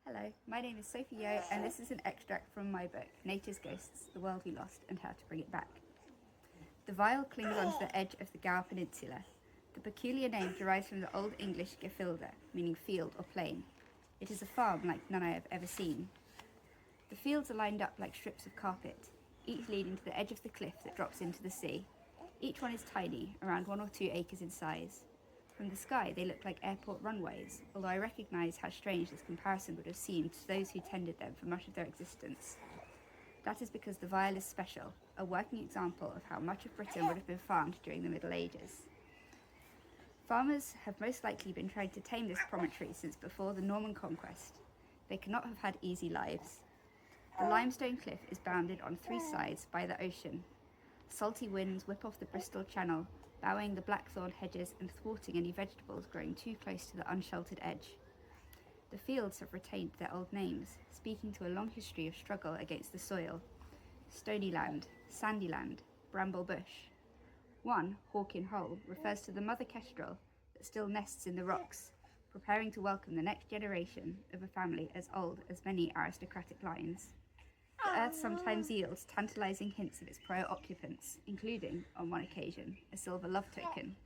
Hello, my name is Sophie Yeo, and this is an extract from my book, Nature's Ghosts, The World We Lost and How to Bring It Back. The vial clings onto the edge of the Gower Peninsula. The peculiar name derives from the Old English gefilde, meaning field or plain. It is a farm like none I have ever seen. The fields are lined up like strips of carpet, each leading to the edge of the cliff that drops into the sea. Each one is tiny, around 1 or 2 acres in size. From the sky, they look like airport runways, although I recognise how strange this comparison would have seemed to those who tended them for much of their existence. That is because the vial is special, a working example of how much of Britain would have been farmed during the Middle Ages. Farmers have most likely been trying to tame this promontory since before the Norman conquest. They cannot have had easy lives. The limestone cliff is bounded on 3 sides by the ocean. Salty winds whip off the Bristol Channel, bowing the blackthorn hedges and thwarting any vegetables growing too close to the unsheltered edge. The fields have retained their old names, speaking to a long history of struggle against the soil. Stony land, sandy land, bramble bush. One, Hawkin Hole, refers to the mother kestrel that still nests in the rocks, preparing to welcome the next generation of a family as old as many aristocratic lines. The earth sometimes yields tantalising hints of its prior occupants, including, on one occasion, a silver love token,